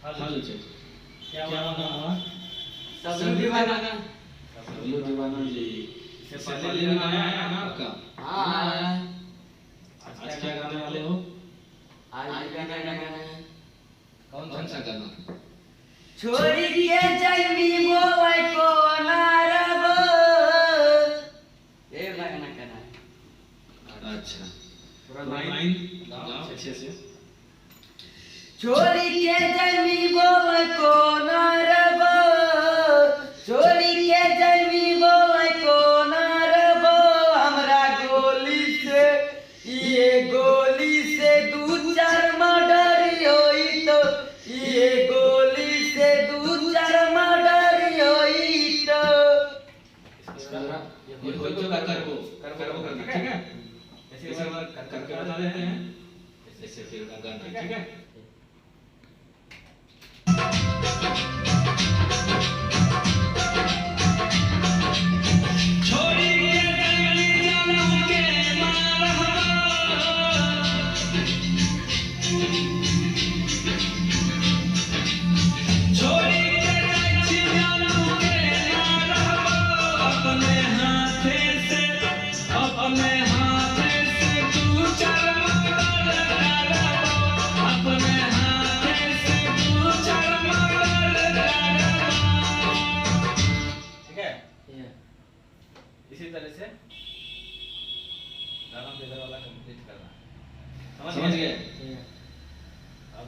हालू चाहिए। क्या नाम हुआ? सबलू दीवाना। सबलू दीवाना जी। इससे पहले भी गाना आया ना आपका? हाँ। आज क्या गाने वाले हो? आज गाना गाना कौन सा गाना? छोरी के जन्मी बोले को नारब। ये गाना गाना। अच्छा। पूरा लाइन गाओ अच्छे से। छोरी के जन्मी बोले को नारब। छोरी के जन्मी बोले को नारब। हमरा गोली से ये गोली से दू चार मर्डर होई तो ये गोली से दू चार मर्डर होई तो ये हो जो करबो करना ठीक है? ऐसे करके बता देते हैं। ऐसे फिर गाना ठीक है? इसी तरह से गाना इधर वाला कंप्लीट करना समझ गए?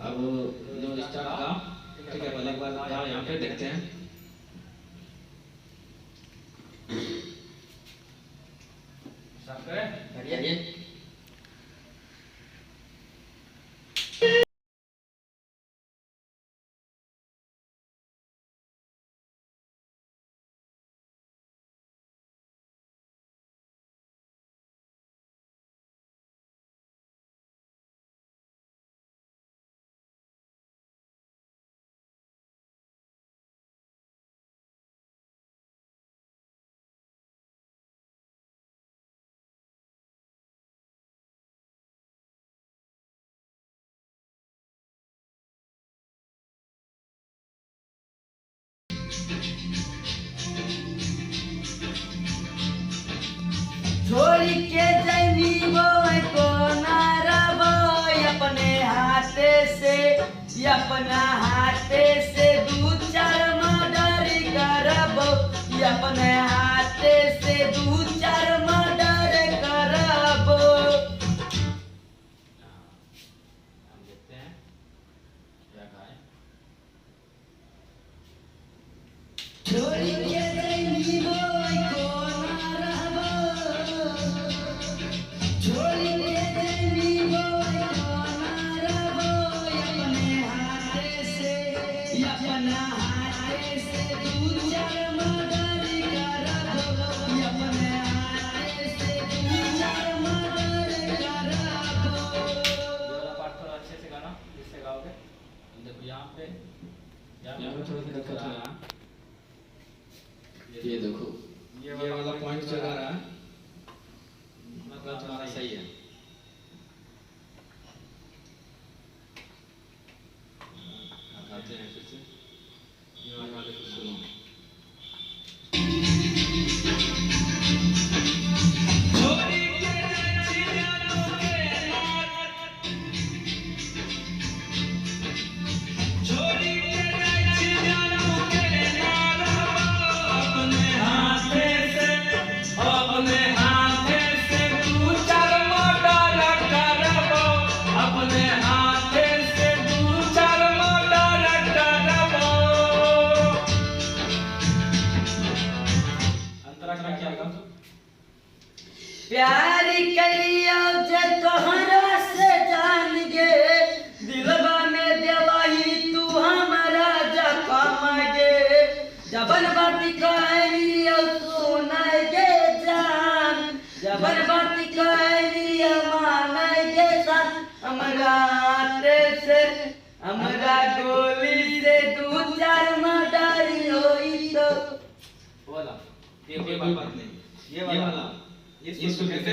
अब जो स्टार्ट का ठीक है पहले एक बार गाओ यहाँ पे देखते हैं। स्टार्ट करें? करिए। छोरी के जन्मी बोले को नारब। अपने हाथे से अपना हाथे से दू चार मर्डर करब। अपने हाथे से दू चार मर्डर करब। हम देखते हैं क्या गाएं। छोरी के जन्मी बोले को नारब। छोरी के जन्मी बोले को नारब। अपने हाथे से अपना हाथे से दू चार मर्डर करब। अपने हाथे से दू चार मर्डर करब। ये वाला पार्ट थोड़ा अच्छे से गाना जिससे गाओगे। देखो यहाँ पे यहाँ पे थोड़ा सा दिक्कत हो रहा है। ये देखो ये वाला पॉइंट जो आ रहा है मतलब तुम्हारा सही है। गाते हैं फिर से ये वाला देखो सुनो। प्यार करियो जे तोहरा से जान गे। दिलवा में देवही तू हमरा जखम गे। जबन बाती करियो सुनाय गे जान। जबन बाती करियो मानाय गे जान। हमरा हाथे से हमरा गोली से दू चार मर्डर होई तो वाला ये कोई बात नहीं। ये वाला इसको कैसे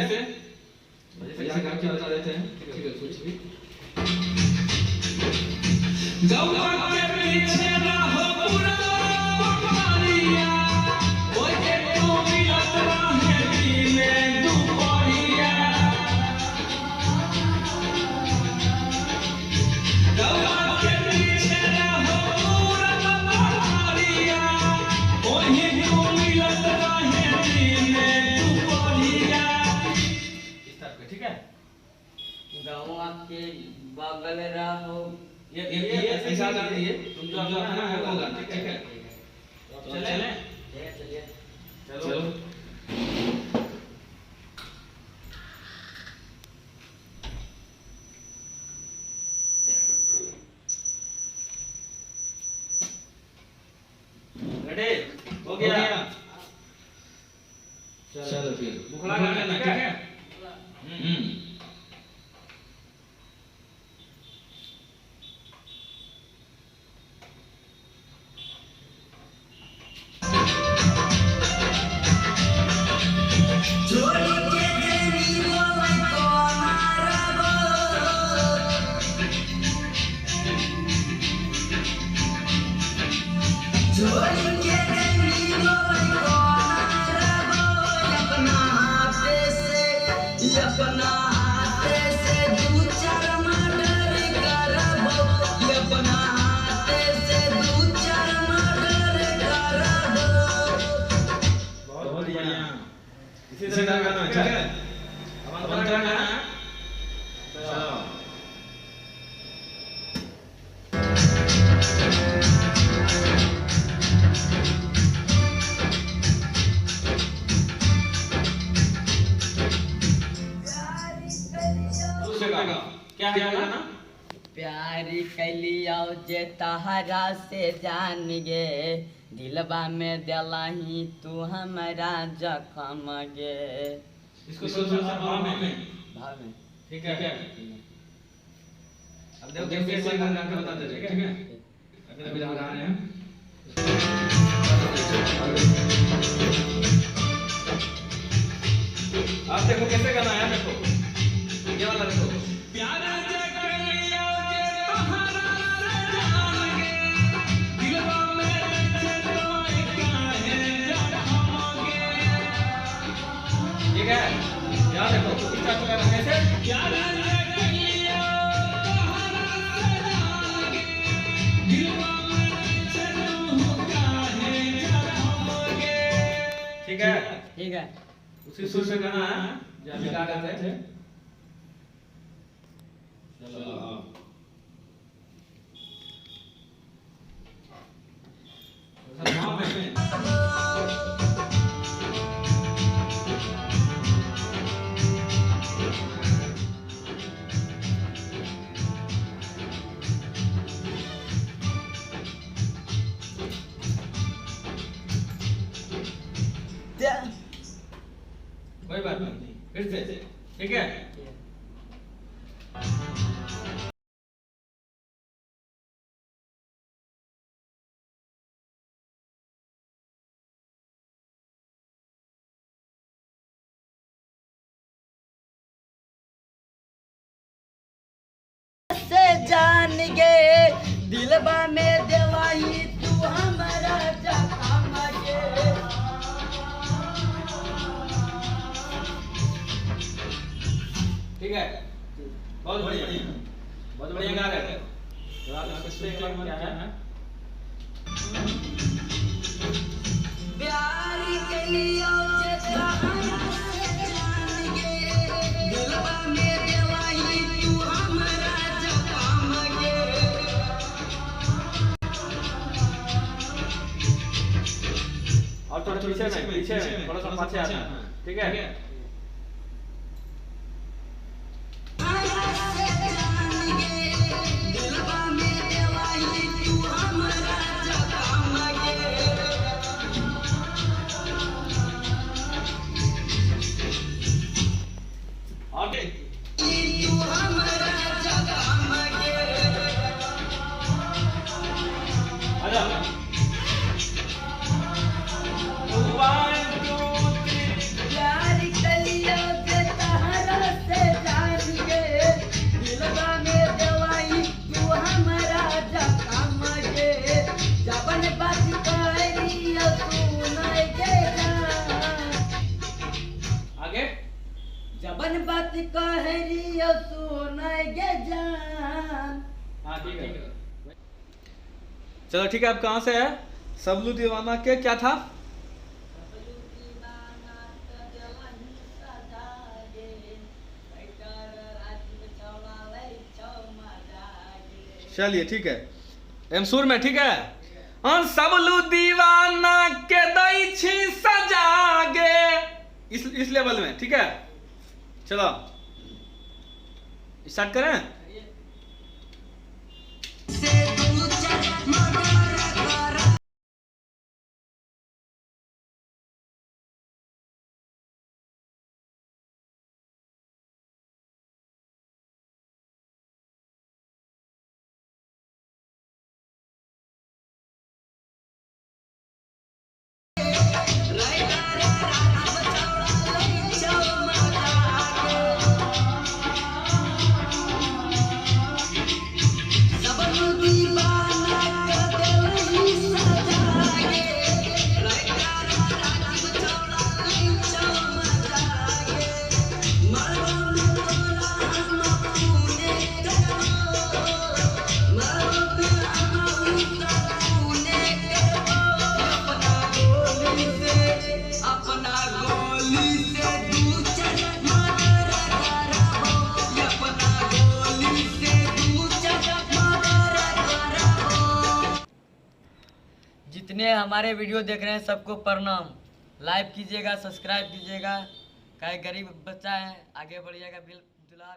ऐसे गा के बता देते हैं ठीक है कुछ भी। गौवा के पीछे ना हो पूरा पठारिया ओए के तू मिलत रहे दिने दुपहरिया गौवा के पीछे ना हो पूरा पठारिया ओए तू मिलत रहे दिने दुपहरिया इस तरह पे ठीक है गौवा के बगल रहो ये ऐसा गाना ये तुम जो गाना है वो गाना ठीक है चले चलिए चलो रेडी हो गया चलो फिर मुखला गाना ठीक है अपना हाथे से दू चार मर्डर करबो अपना हाथे से दू चार मर्डर करबो बहुत बढ़िया इसी तरह का गाना ठीक है अब अंतरा गाना चलो क्या है गाना प्यारी कैलियो जे तहरा से जान गे दिलबा में दिलही तू हमरा जखम गे इसको सोचो भाव में भाव में ठीक है अब देखो कैसे गाना गा के बता दे ठीक है अभी हम गा रहे हैं आप देखो कैसे गाना है देखो ये वाला देखो प्यार ठीक है याद रखो इसका चला कैसे प्यार ठीक है ठीक है उसी सुर से गाना है जो अभी गा रहे थे चलो कोई बात नहीं फिर से ठीक है से जान गे दिलबा में दिलही तू हमरा जखम गे ठीक है बहुत बढ़िया गा रहे थे तो आप इसमें एक लाइन क्या है प्यार के लिए जे तहरा से जान गे दिलबा में दिलही तू हमरा जखम गे और थोड़ा पीछे में थोड़ा सा पाछे आना ठीक है प्यार हाँ ठीक है। चलो ठीक है, अब कहाँ से है? सबलू दीवाना के क्या था? चलिए ठीक है, एम सुर में, ठीक है। सबलू दीवाना के दई छी सजागे, इस लेवल में, ठीक है। चलो स्टार्ट करें। जितने हमारे वीडियो देख रहे हैं सबको प्रणाम। लाइक कीजिएगा, सब्सक्राइब कीजिएगा। काहे गरीब बच्चा है, आगे बढ़िएगा, बिल दुलार